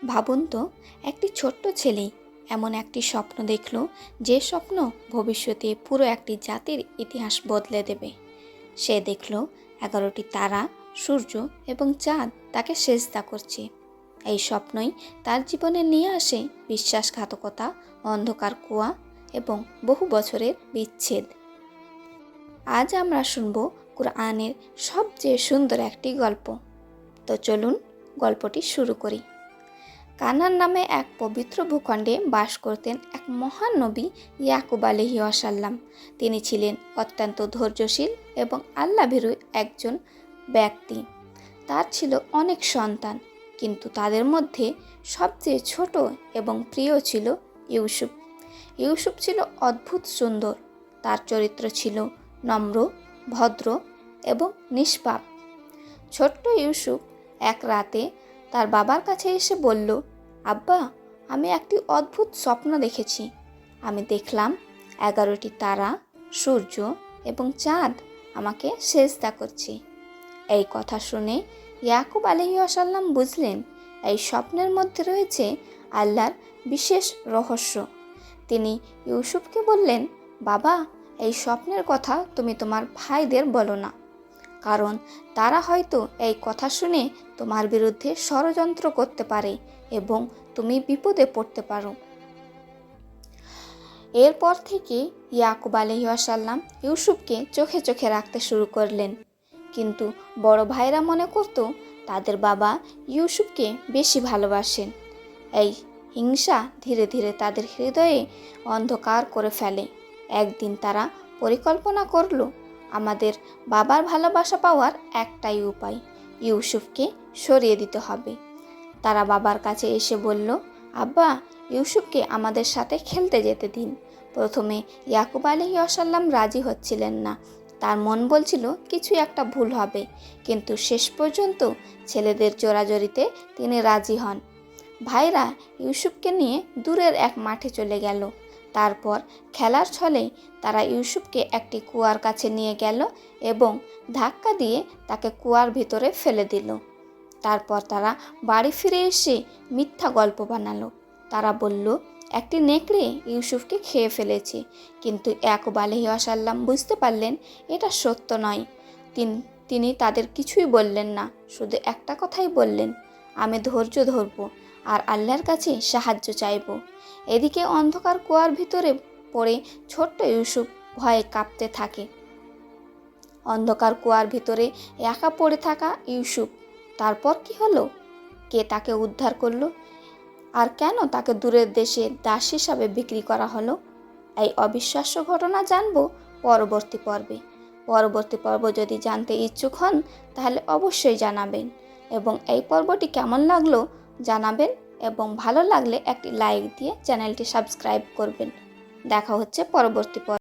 ভাবুন তো, একটি ছোট্ট ছেলে এমন একটি স্বপ্ন দেখল, যে স্বপ্ন ভবিষ্যতে পুরো একটি জাতির ইতিহাস বদলে দেবে। সে দেখল 11টি তারা, সূর্য এবং চাঁদ তাকে সেজদা করছে। এই স্বপ্নই তার জীবনে নিয়ে আসে বিশ্বাসঘাতকতা, অন্ধকার কুয়া এবং বহু বছরের বিচ্ছেদ। আজ আমরা শুনব কুরআনের সবচেয়ে সুন্দর একটি গল্প। তো চলুন গল্পটি শুরু করি। কানান নামে এক পবিত্র ভূখণ্ডে বাস করতেন এক মহান নবী ইয়াকুব আলাইহিস সালাম। তিনি ছিলেন অত্যন্ত ধৈর্যশীল এবং আল্লাহভীরু একজন ব্যক্তি। তার ছিল অনেক সন্তান, কিন্তু তাদের মধ্যে সবচেয়ে ছোট এবং প্রিয় ছিল ইউসুফ। ইউসুফ ছিল অদ্ভুত সুন্দর। তার চরিত্র ছিল নম্র, ভদ্র এবং নিষ্পাপ। ছোট্ট ইউসুফ এক রাতে তার বাবার কাছে এসে বলল, আব্বা, আমি একটি অদ্ভুত স্বপ্ন দেখেছি। আমি দেখলাম 11টি তারা, সূর্য এবং চাঁদ আমাকে সেজদা করছে। এই কথা শুনে ইয়াকুব আলাইহিস সালাম বুঝলেন, এই স্বপ্নের মধ্যে রয়েছে আল্লাহর বিশেষ রহস্য। তিনি ইউসুফকে বললেন, বাবা, এই স্বপ্নের কথা তুমি তোমার ভাইদের বলো না, কারণ তারা হয়তো এই কথা শুনে তোমার বিরুদ্ধে ষড়যন্ত্র করতে পারে এবং তুমি বিপদে পড়তে পারো। এরপর থেকে ইয়াকুব আলাইহিস সালাম ইউসুফকে চোখে চোখে রাখতে শুরু করলেন। কিন্তু বড় ভাইরা মনে করত তাদের বাবা ইউসুফকে বেশি ভালোবাসেন। এই হিংসা ধীরে ধীরে তাদের হৃদয়ে অন্ধকার করে ফেলে। একদিন তারা পরিকল্পনা করলো, আমাদের বাবার ভালোবাসা পাওয়ার একটাই উপায়, ইউসুফকে সরিয়ে দিতে হবে। তারা বাবার কাছে এসে বলল, আব্বা, ইউসুফকে আমাদের সাথে খেলতে যেতে দিন। প্রথমে ইয়াকুব আলাইহিস সালাম রাজি হচ্ছিলেন না। তার মন বলছিল কিছু একটা ভুল হবে, কিন্তু শেষ পর্যন্ত ছেলেদের জোরাজোরিতে তিনি রাজি হন। ভাইরা ইউসুফকে নিয়ে দূরের এক মাঠে চলে গেল। তারপর খেলার ছলে তারা ইউসুফকে একটি কুয়ার কাছে নিয়ে গেল এবং ধাক্কা দিয়ে তাকে কুয়ার ভিতরে ফেলে দিল। তারপর তারা বাড়ি ফিরে এসে মিথ্যা গল্প বানালো। তারা বলল, একটি নেকড়ে ইউসুফকে খেয়ে ফেলেছে। কিন্তু ইয়াকুব আলাইহিস সালাম বুঝতে পারলেন এটা সত্য নয়। তিনি তাদের কিছুই বললেন না, শুধু একটা কথাই বললেন, আমি ধৈর্য ধরব আর আল্লাহর কাছে সাহায্য চাইব। এদিকে অন্ধকার কুয়ার ভিতরে পড়ে ছোট্ট ইউসুফ ভয়ে কাঁপতে থাকে। অন্ধকার কুয়ার ভিতরে একা পড়ে থাকা ইউসুফ। তারপর কি হলো? কে তাকে উদ্ধার করলো? আর কেন তাকে দূরের দেশে দাস হিসাবে বিক্রি করা হলো? এই অবিশ্বাস্য ঘটনা জানবো পরবর্তী পর্ব যদি জানতে ইচ্ছুক হন, তাহলে অবশ্যই জানাবেন এবং এই পর্বটি কেমন লাগলো জানাবেন এবং ভালো লাগলে একটি লাইক দিয়ে চ্যানেলটি সাবস্ক্রাইব করবেন। দেখা হচ্ছে পরবর্তী পর্ব।